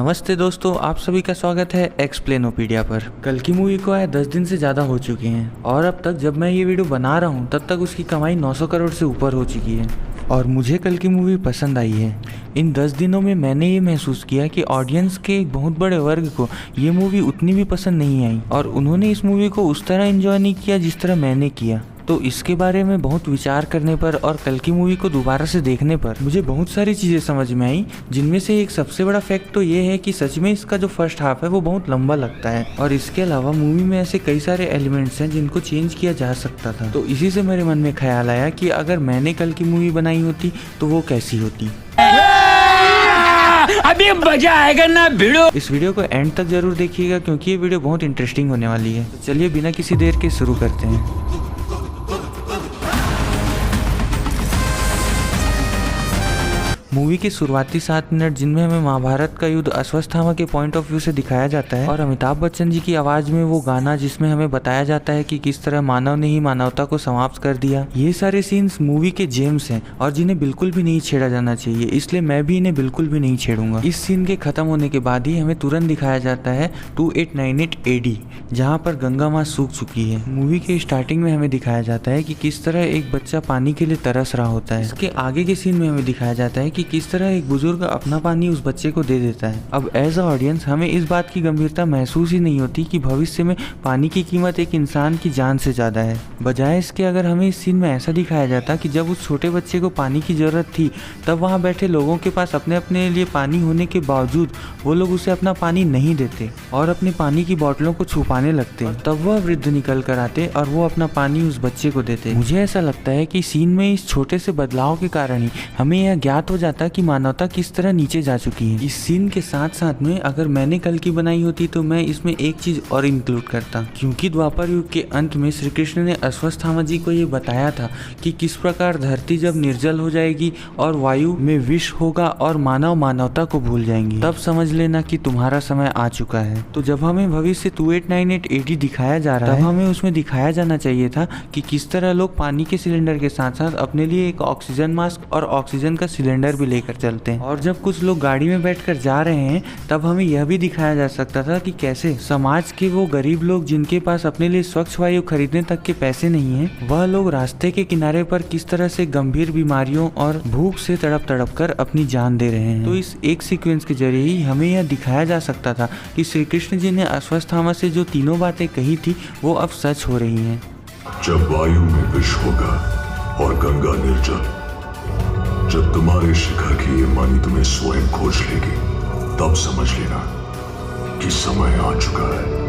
नमस्ते दोस्तों, आप सभी का स्वागत है एक्सप्लेनोपीडिया पर। कल की मूवी को आए 10 दिन से ज़्यादा हो चुके हैं और अब तक जब मैं ये वीडियो बना रहा हूँ तब तक उसकी कमाई 900 करोड़ से ऊपर हो चुकी है और मुझे कल की मूवी पसंद आई है। इन 10 दिनों में मैंने ये महसूस किया कि ऑडियंस के एक बहुत बड़े वर्ग को ये मूवी उतनी भी पसंद नहीं आई और उन्होंने इस मूवी को उस तरह एंजॉय नहीं किया जिस तरह मैंने किया। तो इसके बारे में बहुत विचार करने पर और कल की मूवी को दोबारा से देखने पर मुझे बहुत सारी चीज़ें समझ में आई, जिनमें से एक सबसे बड़ा फैक्ट तो ये है कि सच में इसका जो फर्स्ट हाफ है वो बहुत लंबा लगता है और इसके अलावा मूवी में ऐसे कई सारे एलिमेंट्स हैं जिनको चेंज किया जा सकता था। तो इसी से मेरे मन में ख्याल आया कि अगर मैंने कल की मूवी बनाई होती तो वो कैसी होती। अभी मजा आएगा ना भिड़ो। इस वीडियो को एंड तक जरूर देखिएगा क्योंकि ये वीडियो बहुत इंटरेस्टिंग होने वाली है। तो चलिए बिना किसी देर के शुरू करते हैं। मूवी के शुरुआती 7 मिनट जिनमें हमें महाभारत का युद्ध अश्वत्थामा के पॉइंट ऑफ व्यू से दिखाया जाता है और अमिताभ बच्चन जी की आवाज में वो गाना जिसमें हमें बताया जाता है कि किस तरह मानव ने ही मानवता को समाप्त कर दिया। ये सारे सीन्स मूवी के जेम्स हैं और जिन्हें बिल्कुल भी नहीं छेड़ा जाना चाहिए, इसलिए मैं भी इन्हें बिल्कुल भी नहीं छेड़ूंगा। इस सीन के खत्म होने के बाद ही हमें तुरंत दिखाया जाता है 2898 AD, जहाँ पर गंगा माँ सूख चुकी है। मूवी के स्टार्टिंग में हमें दिखाया जाता है कि किस तरह एक बच्चा पानी के लिए तरस रहा होता है। इसके आगे के सीन में हमें दिखाया जाता है कि किस तरह एक बुजुर्ग अपना पानी उस बच्चे को दे देता है। अब एज अ ऑडियंस हमें इस बात की गंभीरता महसूस ही नहीं होती कि भविष्य में पानी की कीमत एक इंसान की जान से ज्यादा है। बजाय इसके अगर हमें इस सीन में ऐसा दिखाया जाता कि जब उस छोटे बच्चे को पानी की जरूरत थी तब वहाँ बैठे लोगों के पास अपने अपने लिए पानी होने के बावजूद वो लोग उसे अपना पानी नहीं देते और अपने पानी की बोतलों को छुपाने लगते, तब वह वृद्ध निकल कर आते और वो अपना पानी उस बच्चे को देते। मुझे ऐसा लगता है कि सीन में इस छोटे से बदलाव के कारण ही हमें यह ज्ञात हो जाता कि मानवता किस तरह नीचे जा चुकी है। इस सीन के साथ साथ में अगर मैंने कल की बनाई होती तो मैं इसमें एक चीज और इंक्लूड करता, क्योंकि द्वापर युग के अंत में श्री कृष्ण ने अश्वत्थामा जी को ये बताया था कि किस प्रकार धरती जब निर्जल हो जाएगी और वायु में विष होगा और मानव मानवता को भूल जाएंगे, तब समझ लेना कि तुम्हारा समय आ चुका है। तो जब हमें भविष्य 2898 AD दिखाया जा रहा है तब हमें उसमें दिखाया जाना चाहिए था कि किस तरह लोग पानी के सिलेंडर के साथ साथ अपने लिए एक ऑक्सीजन मास्क और ऑक्सीजन का सिलेंडर भी लेकर चलते हैं। और जब कुछ लोग गाड़ी में बैठकर जा रहे हैं तब हमें यह भी दिखाया जा सकता था कि कैसे समाज के वो गरीब लोग जिनके पास अपने लिए स्वच्छ वायु खरीदने तक के पैसे नहीं हैं, वह लोग रास्ते के किनारे पर किस तरह से गंभीर बीमारियों और भूख से तड़प तड़प कर अपनी जान दे रहे हैं। तो इस एक सीक्वेंस के जरिए ही हमें यह दिखाया जा सकता था कि श्री कृष्ण जी ने अश्वत्थामा से जो तीनों बातें कही थी वो अब सच हो रही हैं। जब वायु में विष होगा और गंगा निर्जल, जब तुम्हारे शिखर की ये मणि तुम्हें स्वयं खोज लेगी, तब समझ लेना कि समय आ चुका है।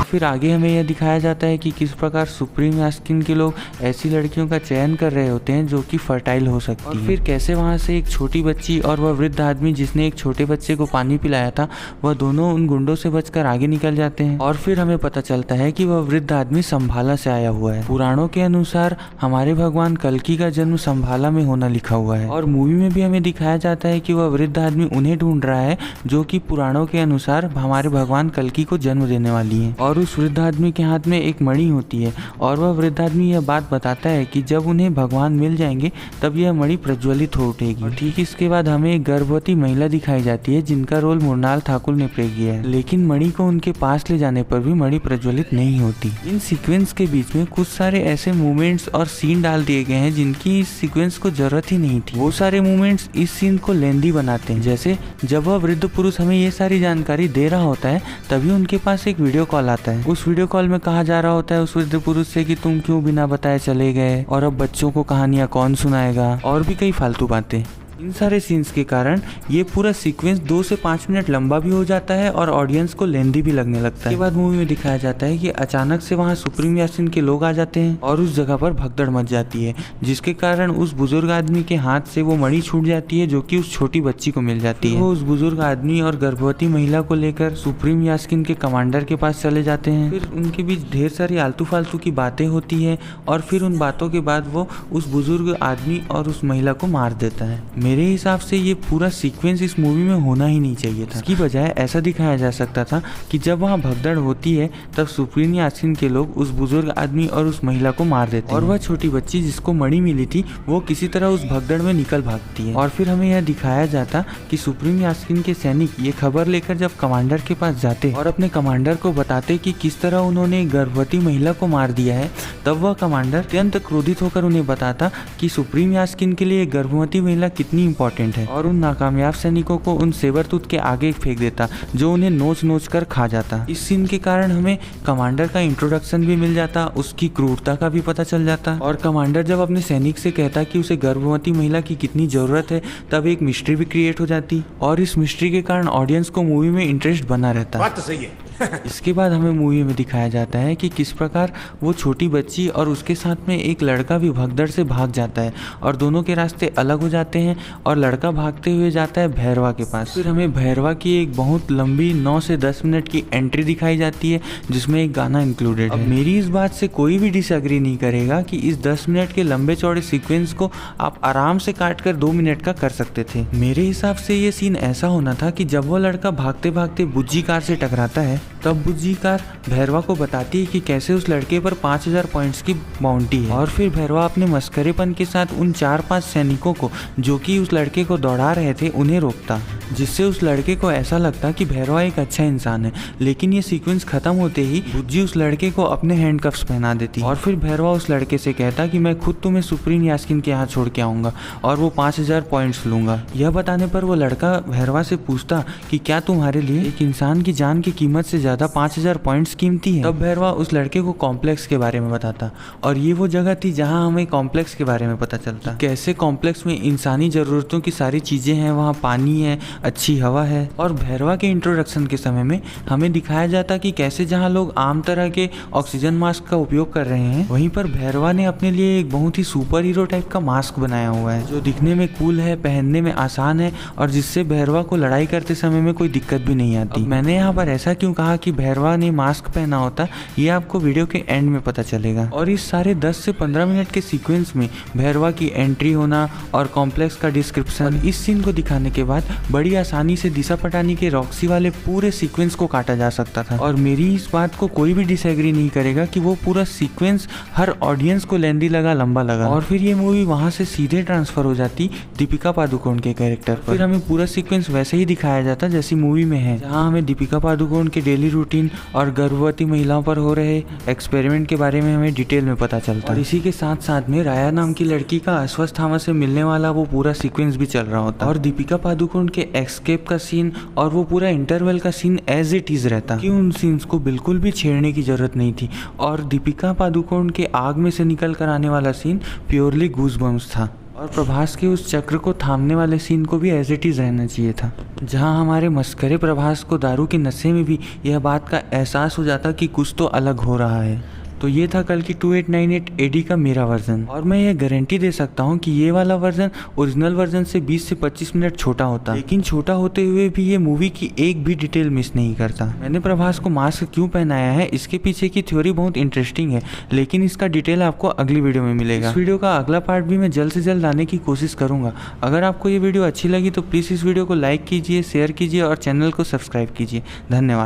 फिर आगे हमें यह दिखाया जाता है कि किस प्रकार सुप्रीम यास्किन के लोग ऐसी लड़कियों का चयन कर रहे होते हैं जो कि फर्टाइल हो सकती हैं। फिर कैसे वहां से एक छोटी बच्ची और वह वृद्ध आदमी जिसने एक छोटे बच्चे को पानी पिलाया था, वह दोनों उन गुंडों से बचकर आगे निकल जाते हैं। और फिर हमें पता चलता है कि वह वृद्ध आदमी संभाला से आया हुआ है। पुराणों के अनुसार हमारे भगवान कल्कि का जन्म संभाला में होना लिखा हुआ है और मूवी में भी हमें दिखाया जाता है कि वह वृद्ध आदमी उन्हें ढूंढ रहा है जो कि पुराणों के अनुसार हमारे भगवान कल्कि को जन्म देने वाली है। और उस वृद्ध आदमी के हाथ में एक मणि होती है और वह वृद्ध आदमी यह बात बताता है कि जब उन्हें भगवान मिल जाएंगे तब यह मणि प्रज्वलित हो उठेगी। और ठीक इसके बाद हमें एक गर्भवती महिला दिखाई जाती है जिनका रोल मृणाल ठाकुर ने प्ले किया है, लेकिन मणि को उनके पास ले जाने पर भी मणि प्रज्वलित नहीं होती। इन सीक्वेंस के बीच में कुछ सारे ऐसे मूवमेंट्स और सीन डाल दिए गए हैं जिनकी इस सीक्वेंस को जरूरत ही नहीं थी। वो सारे मूवमेंट्स इस सीन को लेंदी बनाते हैं। जैसे जब वह वृद्ध पुरुष हमें ये सारी जानकारी दे रहा होता है तभी उनके पास एक वीडियो कॉल आता है। उस वीडियो कॉल में कहा जा रहा होता है उस वृद्ध पुरुष से कि तुम क्यों बिना बताए चले गए और अब बच्चों को कहानियां कौन सुनाएगा और भी कई फालतू बातें। इन सारे सीन्स के कारण ये पूरा सीक्वेंस 2 से 5 मिनट लंबा भी हो जाता है और ऑडियंस को लेंदी भी लगने लगता है। इसके बाद मूवी में दिखाया जाता है कि अचानक से वहाँ सुप्रीम यास्किन के लोग आ जाते हैं और उस जगह पर भगदड़ मच जाती है, जिसके कारण उस बुजुर्ग आदमी के हाथ से वो मणि छूट जाती है जो कि उस छोटी बच्ची को मिल जाती है। वो उस बुजुर्ग आदमी और गर्भवती महिला को लेकर सुप्रीम यास्किन के कमांडर के पास चले जाते हैं। फिर उनके बीच ढेर सारी आलतू फालतू की बातें होती है और फिर उन बातों के बाद वो उस बुजुर्ग आदमी और उस महिला को मार देता है। मेरे हिसाब से ये पूरा सीक्वेंस इस मूवी में होना ही नहीं चाहिए था। इसकी बजाय ऐसा दिखाया जा सकता था कि जब वहाँ भगदड़ होती है तब सुप्रीम यास्कीन के लोग उस बुजुर्ग आदमी और उस महिला को मार देते हैं और वह छोटी बच्ची जिसको मणि मिली थी वो किसी तरह उस भगदड़ में निकल भागती है। और फिर हमें यह दिखाया जाता कि सुप्रीम यास्कीन के सैनिक ये खबर लेकर जब कमांडर के पास जाते और अपने कमांडर को बताते कि किस तरह उन्होंने एक गर्भवती महिला को मार दिया है, तब वह कमांडर अत्यंत क्रोधित होकर उन्हें बताता कि सुप्रीम यास्कीन के लिए गर्भवती महिला कितनी इंपॉर्टेंट है और उन नाकामयाब सैनिकों को उन सेबरटूथ के आगे फेंक देता जो उन्हें नोच नोच कर खा जाता। इस सीन के कारण हमें कमांडर का इंट्रोडक्शन भी मिल जाता, उसकी क्रूरता का भी पता चल जाता और कमांडर जब अपने सैनिक से कहता कि उसे गर्भवती महिला की कितनी जरूरत है तब एक मिस्ट्री भी क्रिएट हो जाती और इस मिस्ट्री के कारण ऑडियंस को मूवी में इंटरेस्ट बना रहता। बात तो सही है। इसके बाद हमें मूवी में दिखाया जाता है कि किस प्रकार वो छोटी बच्ची और उसके साथ में एक लड़का भी भगदड़ से भाग जाता है और दोनों के रास्ते अलग हो जाते हैं और लड़का भागते हुए जाता है भैरवा के पास। फिर हमें भैरवा की एक बहुत लंबी 9 से 10 मिनट की एंट्री दिखाई जाती है जिसमें एक गाना इंक्लूडेड है। अब मेरी इस बात से कोई भी डिसएग्री नहीं करेगा कि इस 10 मिनट के लंबे चौड़े सीक्वेंस को आप आराम से काट कर 2 मिनट का कर सकते थे। मेरे हिसाब से ये सीन ऐसा होना था कि जब वो लड़का भागते भागते बुज्जी कार से टकराता है तब बुज्जी कार भैरवा को बताती है कि कैसे उस लड़के पर 5000 पॉइंट्स की बाउंटी है और फिर भैरवा अपने मस्करेपन के साथ उन 4-5 सैनिकों को जो कि उस लड़के को दौड़ा रहे थे उन्हें रोकता, जिससे उस लड़के को ऐसा लगता कि भैरवा एक अच्छा इंसान है। लेकिन ये सीक्वेंस खत्म होते ही बुज्जी उस लड़के को अपने हैंडकफ्स पहना देती और फिर भैरवा उस लड़के से कहता कि मैं खुद तुम्हें सुप्रीम यास्कीन के यहाँ छोड़ के आऊंगा और वो 5000 पॉइंट्स लूंगा। यह बताने पर वो लड़का भैरवा से पूछता कि क्या तुम्हारे लिए एक इंसान की जान की कीमत से ज्यादा 5000 पॉइंट्स कीमती है? तब भैरवा उस लड़के को कॉम्प्लेक्स के बारे में बताता और ये वो जगह थी जहाँ हमें कॉम्प्लेक्स के बारे में पता चलता, कैसे कॉम्प्लेक्स में इंसानी जरूरतों की सारी चीजें हैं, वहाँ पानी है, अच्छी हवा है। और भैरवा के इंट्रोडक्शन के समय में हमें दिखाया जाता कि कैसे जहाँ लोग आम तरह के ऑक्सीजन मास्क का उपयोग कर रहे हैं वहीं पर भैरवा ने अपने लिए एक बहुत ही सुपर हीरो टाइप का मास्क बनाया हुआ है जो दिखने में कूल है, पहनने में आसान है और जिससे भैरवा को लड़ाई करते समय में कोई दिक्कत भी नहीं आती। मैंने यहाँ पर ऐसा क्यों कहा कि भैरवा ने मास्क पहना होता, ये आपको वीडियो के एंड में पता चलेगा। और इस सारे 10 से 15 मिनट के सीक्वेंस में भैरवा की एंट्री होना और कॉम्प्लेक्स का डिस्क्रिप्शन, इस सीन को दिखाने के बाद बड़ी आसानी से दिशा पटानी के रॉक्सी वाले पूरे सीक्वेंस को काटा जा सकता था और मेरी इस बात को कोई भी डिसएग्री नहीं करेगा कि वो पूरा सीक्वेंस हर ऑडियंस को लेंदी लगा, लंबा लगा। और फिर ये मूवी वहां से सीधे ट्रांसफर हो जाती दीपिका पादुकोण के कैरेक्टर पर। फिर हमें पूरा सीक्वेंस वैसे ही दिखाया जाता जैसी मूवी में है, जहाँ हमें दीपिका पादुकोण के डेली रूटीन और गर्भवती महिलाओं पर हो रहे एक्सपेरिमेंट के बारे में हमें डिटेल में पता चलता है। और इसी के साथ साथ में राया नाम की लड़की का अश्वत्थामा से मिलने वाला वो पूरा सीक्वेंस भी चल रहा होता और दीपिका पादुकोण के एस्केप का सीन और वो पूरा इंटरवल का सीन एज इट इज रहता कि उन सीन्स को बिल्कुल भी छेड़ने की जरूरत नहीं थी। और दीपिका पादुकोण के आग में से निकल कर आने वाला सीन प्योरली गूज़बम्प्स था और प्रभास के उस चक्र को थामने वाले सीन को भी एज इट इज रहना चाहिए था, जहां हमारे मस्करे प्रभास को दारू के नशे में भी यह बात का एहसास हो जाता कि कुछ तो अलग हो रहा है। तो ये था कल की 2898 AD का मेरा वर्जन और मैं ये गारंटी दे सकता हूँ कि ये वाला वर्जन ओरिजिनल वर्जन से 20 से 25 मिनट छोटा होता, लेकिन छोटा होते हुए भी ये मूवी की एक भी डिटेल मिस नहीं करता। मैंने प्रभास को मास्क क्यों पहनाया है इसके पीछे की थ्योरी बहुत इंटरेस्टिंग है, लेकिन इसका डिटेल आपको अगली वीडियो में मिलेगा। इस वीडियो का अगला पार्ट भी मैं जल्द से जल्द लाने की कोशिश करूंगा। अगर आपको ये वीडियो अच्छी लगी तो प्लीज़ इस वीडियो को लाइक कीजिए, शेयर कीजिए और चैनल को सब्सक्राइब कीजिए। धन्यवाद।